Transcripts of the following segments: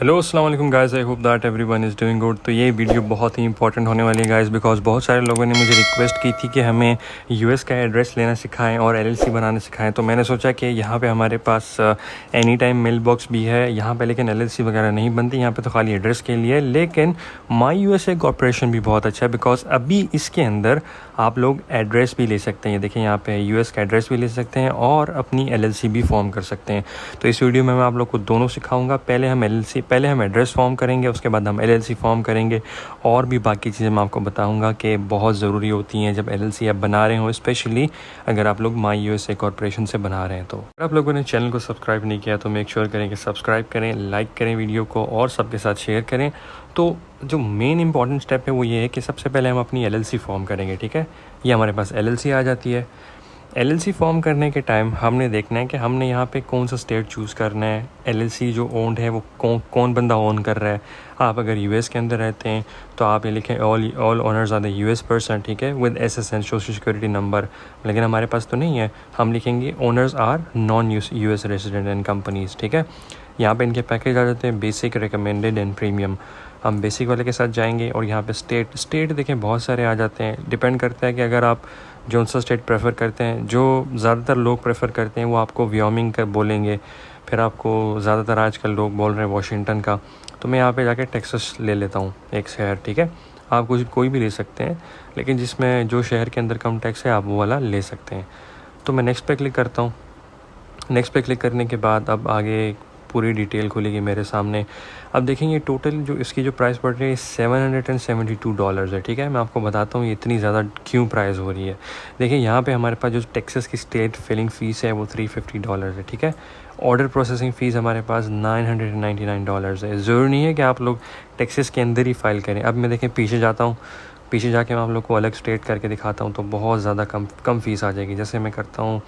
Hello अस्सलाम वालेकुम guys, I hope that everyone is doing good. तो ये वीडियो बहुत ही इंपॉर्टेंट होने वाली है गाइस, बिकॉज बहुत सारे लोगों ने मुझे रिक्वेस्ट की थी कि हमें यूएस का एड्रेस लेना सिखाएं और एलएलसी बनाना सिखाएं। तो मैंने सोचा कि यहाँ पे हमारे पास एनी टाइम मेल बॉक्स भी है यहाँ पे, लेकिन एलएलसी वगैरह नहीं बनती यहाँ पे, तो खाली एड्रेस के लिए। लेकिन माई यूएसए कॉर्पोरेशन भी बहुत अच्छा है, बिकॉज अभी इसके अंदर आप लोग एड्रेस भी ले सकते हैं। ये देखें, यहाँ पे यूएस का एड्रेस भी ले सकते हैं और अपनी एलएलसी भी फॉर्म कर सकते हैं। तो इस वीडियो में मैं आप लोग को दोनों सिखाऊंगा। पहले हम एड्रेस फॉर्म करेंगे, उसके बाद हम एलएलसी फॉर्म करेंगे, और भी बाकी चीज़ें मैं आपको बताऊंगा कि बहुत ज़रूरी होती हैं जब एलएलसी आप बना रहे हो, स्पेशली अगर आप लोग माई यूएसए कॉर्पोरेशन से बना रहे हैं। तो अगर आप लोगों ने चैनल को सब्सक्राइब नहीं किया तो मेक श्योर करें कि सब्सक्राइब करें, लाइक करें वीडियो को और सबके साथ शेयर करें। तो जो मेन इंपॉर्टेंट स्टेप है वो ये है कि सबसे पहले हम अपनी एलएलसी फॉर्म करेंगे। ठीक है, ये हमारे पास एलएलसी आ जाती है। एलएलसी फॉर्म करने के टाइम हमने देखना है कि हमने यहाँ पे कौन सा स्टेट चूज़ करना है। एलएलसी जो ओन्ड है वो कौन बंदा ओन कर रहा है। आप अगर यूएस के अंदर रहते हैं तो आप ये लिखें all owners are the US person, ठीक है, with SSN social security number. लेकिन हमारे पास तो नहीं है, हम लिखेंगे owners are non US resident and companies. ठीक है, यहाँ पे इनके पैकेज आ जाते हैं बेसिक, रिकमेंडेड एंड प्रीमियम। हम बेसिक वाले के साथ जाएंगे और यहाँ पे स्टेट देखें बहुत सारे आ जाते हैं। डिपेंड करता है कि अगर आप जो सा स्टेट प्रेफर करते हैं, जो ज़्यादातर लोग प्रेफर करते हैं वो आपको व्योमिंग का बोलेंगे, फिर आपको ज़्यादातर आजकल लोग बोल रहे हैं वाशिंगटन का। तो मैं यहाँ पे जाके टेक्सास ले लेता हूँ एक शहर। ठीक है, आप कोई भी ले सकते हैं, लेकिन जिसमें जो शहर के अंदर कम टैक्स है आप वो वाला ले सकते हैं। तो मैं नेक्स्ट पे क्लिक करता हूँ। नेक्स्ट पे क्लिक करने के बाद अब आगे पूरी डिटेल खुलेगी मेरे सामने। अब देखेंगे टोटल जो इसकी जो प्राइस पड़ रही है $772 है। ठीक है, मैं आपको बताता हूँ ये इतनी ज़्यादा क्यों प्राइस हो रही है। देखिए यहाँ पे हमारे पास जो टेक्सास की स्टेट फिलिंग फ़ीस है वो $350 है। ठीक है, ऑर्डर प्रोसेसिंग फ़ीस हमारे पास $999 है। ज़रूरी नहीं है कि आप लोग टेक्सास के अंदर ही फ़ाइल करें। अब मैं देखें पीछे जाता हूँ, पीछे जाके मैं आप लोग को अलग स्टेट करके दिखाता हूँ तो बहुत ज़्यादा कम फ़ीस आ जाएगी। जैसे मैं करता हूँ,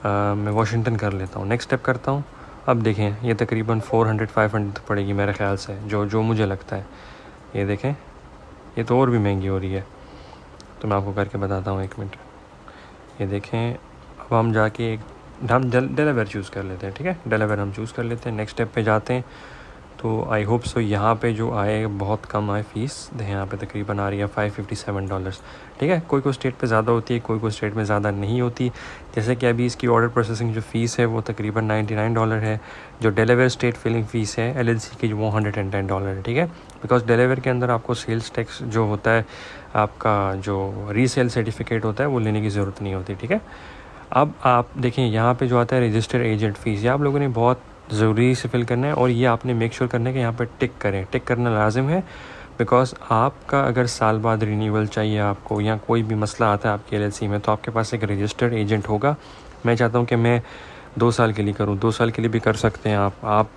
मैं वाशिंगटन कर लेता हूँ, नेक्स्ट स्टेप करता हूँ। अब देखें ये तकरीबन 400-500 पड़ेगी मेरे ख़्याल से, जो मुझे लगता है। ये देखें, ये तो और भी महंगी हो रही है। तो मैं आपको करके बताता हूँ, एक मिनट। ये देखें, अब हम जाके हम डेलावेयर चूज़ कर लेते हैं। ठीक है, डेलावेयर हम चूज़ कर लेते हैं। नेक्स्ट स्टेप पे जाते हैं। तो आई होप सो यहाँ पे जो आए बहुत कम आए फ़ीस। यहाँ पे तकरीबन आ रही है $557। ठीक है, कोई स्टेट पे ज़्यादा होती है, कोई स्टेट में ज़्यादा नहीं होती। जैसे कि अभी इसकी ऑर्डर प्रोसेसिंग जो फ़ीस है वो तकरीबन $99 है। जो डेलावेयर स्टेट फिलिंग फ़ीस है एलएलसी की वो $110 है। ठीक है, बिकॉज डेलावेयर के अंदर आपको सेल्स टैक्स जो होता है, आपका जो रीसेल सर्टिफिकेट होता है वो लेने की ज़रूरत नहीं होती। ठीक है, अब आप देखें यहाँ पे जो आता है रजिस्टर एजेंट फ़ीस, ये आप लोगों ने बहुत ज़रूरी से फिल करना है, और ये आपने मेक श्योर करना है कि यहाँ पर टिक करें। टिक करना लाजिम है, बिकॉज आपका अगर साल बाद रिन्यूअल चाहिए आपको, या कोई भी मसला आता है आपके एलएलसी में, तो आपके पास एक रजिस्टर्ड एजेंट होगा। मैं चाहता हूँ कि मैं 2 साल के लिए करूँ, 2 साल के लिए भी कर सकते हैं आप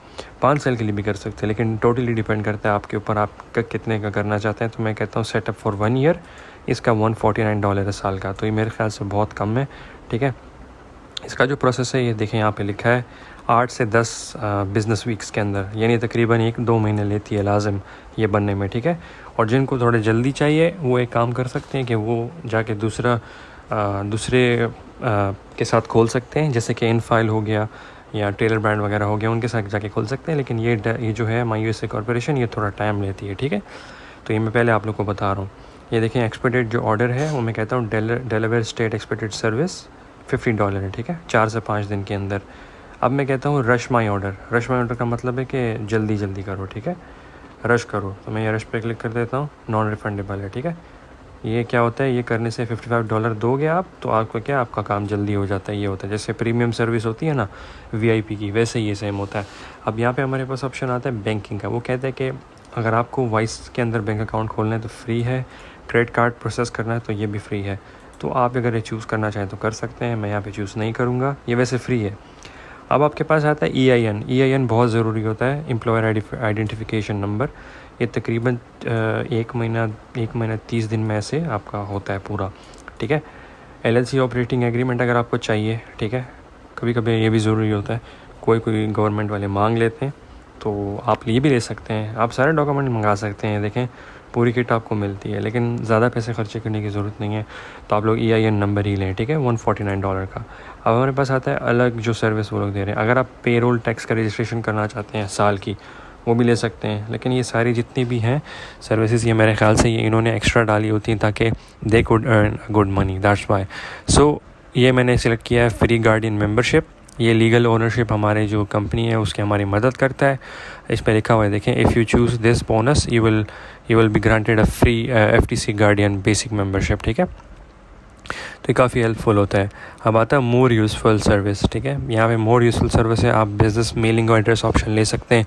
5 साल के लिए भी कर सकते हैं, लेकिन टोटली डिपेंड करता है आपके ऊपर, आप कितने का करना चाहते हैं। तो मैं कहता हूँ सेटअप फॉर 1 ईयर, इसका $149 है साल का, तो ये मेरे ख्याल से बहुत कम है। ठीक है, इसका जो प्रोसेस है ये देखें यहाँ पे लिखा है 8 से 10 बिज़नेस वीक्स के अंदर, यानी तकरीबन 1-2 महीने लेती है लाजिम ये बनने में। ठीक है, और जिनको थोड़े जल्दी चाहिए वो एक काम कर सकते हैं कि वो जाके दूसरे के साथ खोल सकते हैं, जैसे कि इनफाइल हो गया या टेलर ब्रांड वगैरह हो गया, उनके साथ जाके खोल सकते हैं। लेकिन ये जो है माई यूएसए कॉर्पोरेशन ये थोड़ा टाइम लेती है। ठीक है, तो ये मैं पहले आप लोग को बता रहा हूँ। ये देखें एक्सपेक्टेड जो ऑर्डर है वो मैं कहता हूँ डेलावेयर स्टेट एक्सपेक्टेड सर्विस $50 है। ठीक है, 4 से 5 दिन के अंदर। अब मैं कहता हूँ रश माई ऑर्डर का मतलब है कि जल्दी करो। ठीक है, रश करो। तो मैं ये रश पे क्लिक कर देता हूँ, नॉन रिफंडेबल है। ठीक है, ये क्या होता है, ये करने से $55 दोगे आप तो आपको क्या, आपका काम जल्दी हो जाता है। ये होता है जैसे प्रीमियम सर्विस होती है ना वीआईपी की, वैसे ये सेम होता है। अब यहाँ पे हमारे पास ऑप्शन आता है बैंकिंग का। वो कहता है कि अगर आपको वाइस के अंदर बैंक अकाउंट खोलना है तो फ्री है, क्रेडिट कार्ड प्रोसेस करना है तो ये भी फ्री है। तो आप अगर ये चूज़ करना चाहें तो कर सकते हैं, मैं यहाँ पे चूज़ नहीं करूँगा, ये वैसे फ्री है। अब आपके पास आता है EIN बहुत ज़रूरी होता है, एम्प्लॉयर आइडेंटिफिकेशन नंबर। ये तकरीबन 1 महीना 30 दिन में ऐसे आपका होता है पूरा। ठीक है, एलएलसी ऑपरेटिंग एग्रीमेंट अगर आपको चाहिए। ठीक है, कभी कभी ये भी ज़रूरी होता है, कोई गवर्नमेंट वाले मांग लेते हैं, तो आप ये भी ले सकते हैं। आप सारे डॉक्यूमेंट मंगा सकते हैं, देखें पूरी किट आपको मिलती है, लेकिन ज़्यादा पैसे खर्चे करने की ज़रूरत नहीं है। तो आप लोग EIN नंबर ही लें। ठीक है, $149 का। अब हमारे पास आता है अलग जो सर्विस वो लोग दे रहे हैं। अगर आप पेरोल टैक्स का रजिस्ट्रेशन करना चाहते हैं साल की, वो भी ले सकते हैं। लेकिन ये सारी जितनी भी हैं सर्विसेज, ये मेरे ख्याल से ये इन्होंने एक्स्ट्रा डाली होती हैं ताकि they could earn good money, that's why. So ये मैंने सेलेक्ट किया है फ्री गार्डियन मेंबरशिप। ये लीगल ओनरशिप हमारे जो कंपनी है उसकी हमारी मदद करता है। इस पर लिखा हुआ है देखें, if you choose this bonus you will be granted a free FTC guardian basic membership, ठीक है। तो ये काफ़ी हेल्पफुल होता है। अब आता है मोर यूज़फुल सर्विस, ठीक है। यहाँ पे मोर यूज़फुल सर्विस है, आप बिज़नेस मेलिंग और एड्रेस ऑप्शन ले सकते हैं,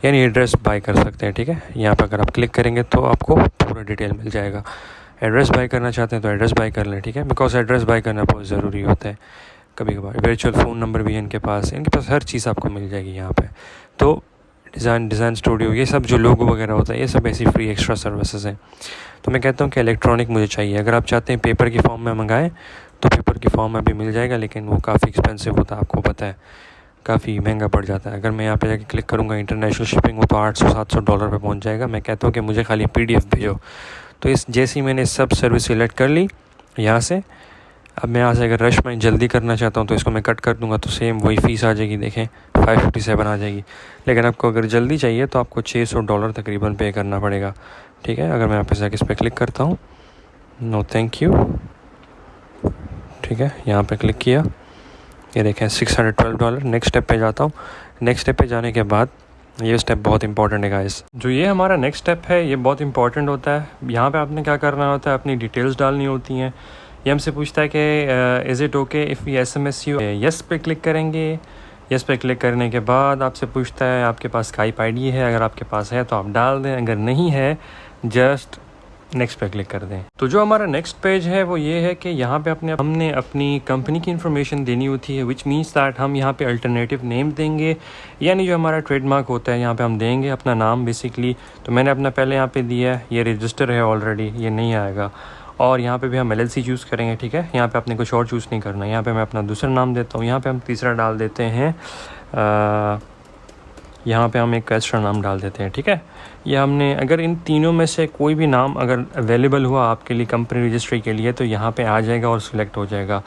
यानी एड्रेस बाय कर सकते हैं, ठीक है। यहाँ पर अगर आप क्लिक करेंगे तो आपको पूरा डिटेल मिल जाएगा। एड्रेस बाय करना चाहते हैं तो एड्रेस बाय कर लें, ठीक है, बिकॉज एड्रेस बाय करना बहुत ज़रूरी होता है। कभी कभार वर्चुअल फ़ोन नंबर भी है इनके पास हर चीज़ आपको मिल जाएगी यहाँ पे। तो डिज़ाइन स्टूडियो, ये सब जो लोगो वगैरह होता है, ये सब ऐसी फ्री एक्स्ट्रा सर्विसेज हैं। तो मैं कहता हूँ कि इलेक्ट्रॉनिक मुझे चाहिए। अगर आप चाहते हैं पेपर की फॉर्म में मंगाएं तो पेपर की फॉर्म में भी मिल जाएगा, लेकिन वो काफ़ी एक्सपेंसिव होता है, आपको पता है, काफ़ी महंगा पड़ जाता है। अगर मैं यहाँ पे जाके क्लिक करूँगा इंटरनेशनल शिपिंग, वो तो $800-700 पे पहुँच जाएगा। मैं कहता हूँ कि मुझे खाली PDF भेजो। तो इस जैसे ही मैंने सब सर्विस सिलेक्ट कर ली यहाँ से, अब मैं यहाँ से अगर रश में जल्दी करना चाहता हूँ तो इसको मैं कट कर दूँगा तो सेम वही फ़ीस आ जाएगी, देखें 557 आ जाएगी। लेकिन आपको अगर जल्दी चाहिए तो आपको $600 तकरीबन पे करना पड़ेगा, ठीक है। अगर मैं यहाँ पे जाके इस पर क्लिक करता हूँ, नो थैंक यू, ठीक है, यहाँ पे क्लिक किया, ये देखें $612। नेक्स्ट स्टेप पे जाता हूँ। नेक्स्ट स्टेप पे जाने के बाद ये स्टेप बहुत इंपॉर्टेंट है गाइस। जो ये हमारा नेक्स्ट स्टेप है ये बहुत इंपॉर्टेंट होता है। यहाँ पे आपने क्या करना होता है, अपनी डिटेल्स डालनी होती हैं। ये हमसे पूछता है कि is it okay if we SMS you, yes पे क्लिक करेंगे। यस पे क्लिक करने के बाद आपसे पूछता है आपके पास स्काइप ID है, अगर आपके पास है तो आप डाल दें, अगर नहीं है जस्ट नेक्स्ट पे क्लिक कर दें। तो जो हमारा नेक्स्ट पेज है वो ये है कि यहाँ पे हमने अपनी कंपनी की इन्फॉर्मेशन देनी होती है, विच मीन्स दैट हम यहाँ पे अल्टरनेटिव नेम देंगे, यानी जो हमारा ट्रेडमार्क होता है यहाँ पे हम देंगे अपना नाम बेसिकली। तो मैंने अपना पहले यहाँ पे दिया है, ये रजिस्टर है ऑलरेडी, ये नहीं आएगा। और यहाँ पे भी हम LLC चूज़ करेंगे, ठीक है। यहाँ पे आपने कुछ और चूज़ नहीं करना। यहाँ पे मैं अपना दूसरा नाम देता हूँ, यहाँ पे हम तीसरा डाल देते हैं, यहाँ पे हम एक एक्स्ट्रा नाम डाल देते हैं, ठीक है। ये हमने अगर इन तीनों में से कोई भी नाम अगर अवेलेबल हुआ आपके लिए कंपनी रजिस्ट्री के लिए तो यहाँ पे आ जाएगा और सिलेक्ट हो जाएगा।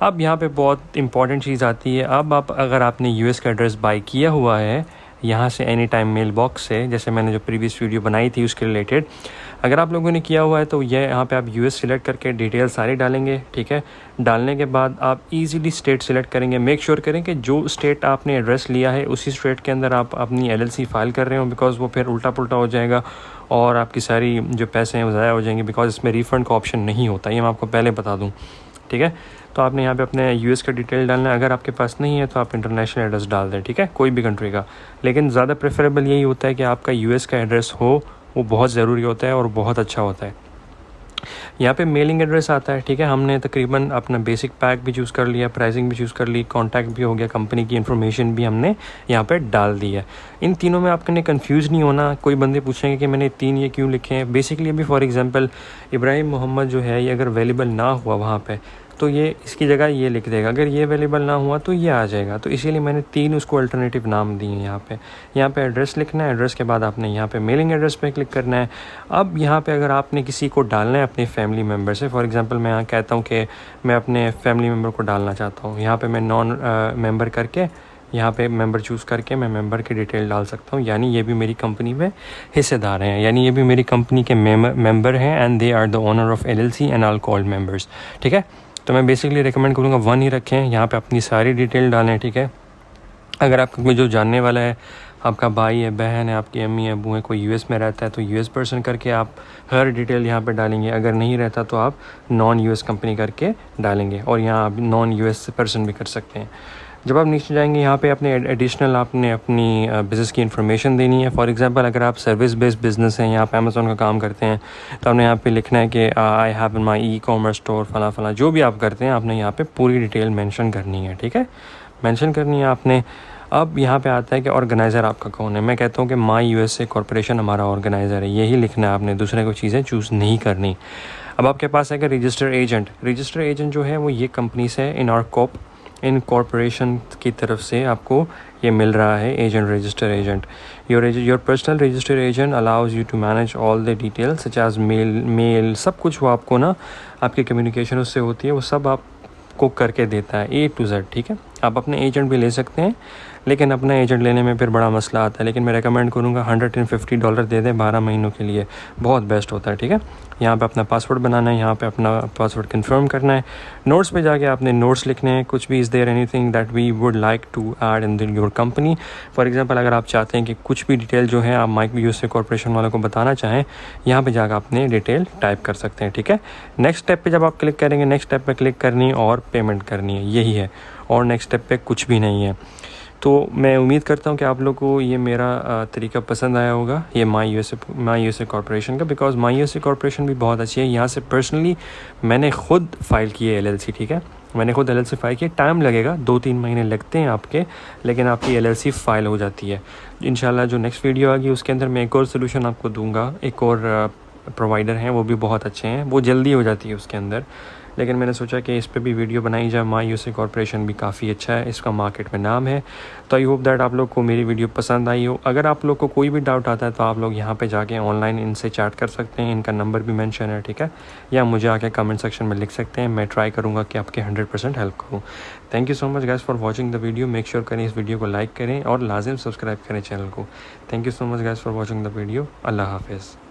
अब यहाँ पे बहुत इंपॉर्टेंट चीज़ आती है। अब अगर आपने US का एड्रेस बाय किया हुआ है यहाँ से एनी टाइम मेल बॉक्स से, जैसे मैंने जो प्रीवियस वीडियो बनाई थी उसके रिलेटेड, अगर आप लोगों ने किया हुआ है तो ये यहाँ पे आप US सिलेक्ट करके डिटेल सारी डालेंगे, ठीक है। डालने के बाद आप इजीली स्टेट सिलेक्ट करेंगे। मेक श्योर करें कि जो स्टेट आपने एड्रेस लिया है उसी स्टेट के अंदर आप अपनी LLC फाइल कर रहे हो, बिकॉज़ वो फिर उल्टा पुल्टा हो जाएगा और आपकी सारी जो पैसे हैं वो ज़ाया हो जाएंगे, बिकॉज़ इसमें रिफ़ंड का ऑप्शन नहीं होता, ये मैं आपको पहले बता दूँ, ठीक है। तो आपने यहाँ पे अपने US का डिटेल डालना है। अगर आपके पास नहीं है तो आप इंटरनेशनल एड्रेस डाल दें, ठीक है, कोई भी कंट्री का। लेकिन ज़्यादा प्रेफरेबल यही होता है कि आपका US का एड्रेस हो, वो बहुत ज़रूरी होता है और बहुत अच्छा होता है। यहाँ पे मेलिंग एड्रेस आता है, ठीक है। हमने तकरीबन अपना बेसिक पैक भी चूज़ कर लिया, प्राइसिंग भी चूज़ कर ली, कॉन्टैक्ट भी हो गया, कंपनी की इन्फॉर्मेशन भी हमने यहाँ पे डाल दी है। इन तीनों में आपने कंफ्यूज नहीं होना। कोई बंदे पूछेंगे कि मैंने 3 ये क्यों लिखे हैं। बेसिकली अभी फॉर एग्जांपल इब्राहिम मोहम्मद जो है ये अगर अवेलेबल ना हुआ वहाँ पे तो ये इसकी जगह ये लिख देगा, अगर ये अवेलेबल ना हुआ तो ये आ जाएगा। तो इसीलिए मैंने 3 उसको अल्टरनेटिव नाम दिए हैं। यहाँ पे एड्रेस लिखना है, एड्रेस के बाद आपने यहाँ पे मेलिंग एड्रेस पे क्लिक करना है। अब यहाँ पे अगर आपने किसी को डालना है अपने फैमिली मेम्बर से, फॉर एग्जांपल मैं यहाँ कहता हूँ कि मैं अपने फैमिली मेम्बर को डालना चाहता हूँ, यहाँ पे मैं नॉन मेम्बर करके यहाँ पे मेंबर चूज़ करके मैं मेंबर की डिटेल डाल सकता हूँ, यानी ये भी मेरी कंपनी में हिस्सेदार हैं, यानी ये भी मेरी कंपनी के मेंबर हैं and they are the owner of LLC and all called members, ठीक है। तो मैं बेसिकली रिकमेंड करूँगा 1 ही रखें, यहाँ पे अपनी सारी डिटेल डालें, ठीक है। अगर आपका कोई जो जानने वाला है, आपका भाई है, बहन है, आपकी अम्मी अबू है, कोई US में रहता है तो US पर्सन करके आप हर डिटेल यहाँ पे डालेंगे। अगर नहीं रहता तो आप नॉन US कंपनी करके डालेंगे और यहाँ आप नॉन US पर्सन भी कर सकते हैं। जब आप नीचे जाएंगे यहाँ पे अपने एडिशनल आपने अपनी बिज़नेस की इन्फॉर्मेशन देनी है। फॉर एग्जांपल अगर आप सर्विस बेस्ड बिज़नेस हैं, यहाँ पे अमेज़ॉन का काम करते हैं तो आपने यहाँ पे लिखना है कि I have my e-commerce store फला फला, जो भी आप करते हैं आपने यहाँ पे पूरी डिटेल मेंशन करनी है, ठीक है, मेंशन करनी है आपने। अब यहाँ पे आता है कि ऑर्गेनाइज़र आपका कौन है। मैं कहता हूँ कि माई USA कॉर्पोरेशन हमारा ऑर्गेनाइज़र है, यही लिखना है आपने, दूसरे को चीज़ें चूज़ नहीं करनी। अब आपके पास है कि रजिस्टर एजेंट जो है वो ये कंपनी से इन कॉर्पोरेशन की तरफ से आपको ये मिल रहा है agent, register agent. Your personal register agent allows you to manage all the details such as mail, सब कुछ वो आपको ना आपकी कम्युनिकेशन उससे होती है, वो सब आपको करके देता है A to Z, ठीक है। आप अपने एजेंट भी ले सकते हैं, लेकिन अपना एजेंट लेने में फिर बड़ा मसला आता है। लेकिन मैं रेकमेंड करूँगा $150 दे दें 12 महीनों के लिए, बहुत बेस्ट होता है। ठीक है, यहाँ पे अपना पासवर्ड बनाना है, यहाँ पे अपना पासवर्ड कंफर्म करना है, नोट्स पे जाके आपने नोट्स लिखने हैं, कुछ भी is there anything that we would like to add in your company. For example अगर आप चाहते हैं कि कुछ भी डिटेल जो है आप माइक यूएसए कॉर्पोरेशन वालों को बताना चाहें, यहाँ पे जाकर आपने डिटेल टाइप कर सकते हैं। ठीक है, नेक्स्ट स्टेप पे जब आप क्लिक करेंगे, नेक्स्ट स्टेप पे क्लिक करनी है और पेमेंट करनी है, यही है, और नेक्स्ट स्टेप पे कुछ भी नहीं है। तो मैं उम्मीद करता हूँ कि आप लोग को ये मेरा तरीका पसंद आया होगा, ये माई यूएसए कॉर्पोरेशन का, बिकॉज माई यूएसए कॉर्पोरेशन भी बहुत अच्छी है। यहाँ से पर्सनली मैंने ख़ुद फ़ाइल की है LLC। ठीक है, मैंने खुद LLC फ़ाइल की, टाइम लगेगा, 2-3 महीने लगते हैं आपके, लेकिन आपकी LLC फ़ाइल हो जाती है। इंशाल्लाह जो नेक्स्ट वीडियो आएगी उसके अंदर मैं एक और सोल्यूशन आपको दूंगा, एक और प्रोवाइडर हैं वो भी बहुत अच्छे हैं, वो जल्दी हो जाती है उसके अंदर, लेकिन मैंने सोचा कि इस पे भी वीडियो बनाई जाए। माई यूएसए कॉर्पोरेशन भी काफ़ी अच्छा है, इसका मार्केट में नाम है। तो आई होप दैट आप लोग को मेरी वीडियो पसंद आई हो। अगर आप लोग को कोई भी डाउट आता है तो आप लोग यहाँ पे जाके ऑनलाइन इनसे चैट कर सकते हैं, इनका नंबर भी मेंशन है। ठीक है, या मुझे आके कमेंट सेक्शन में लिख सकते हैं, मैं ट्राई करूँगा कि आपके 100% हेल्प करूँ। Thank you so much guys for watching the video. Make sure करें इस वीडियो को लाइक करें और लाजिम सब्सक्राइब करें चैनल को। Thank you so much guys for watching the video. अल्लाह हाफिज़।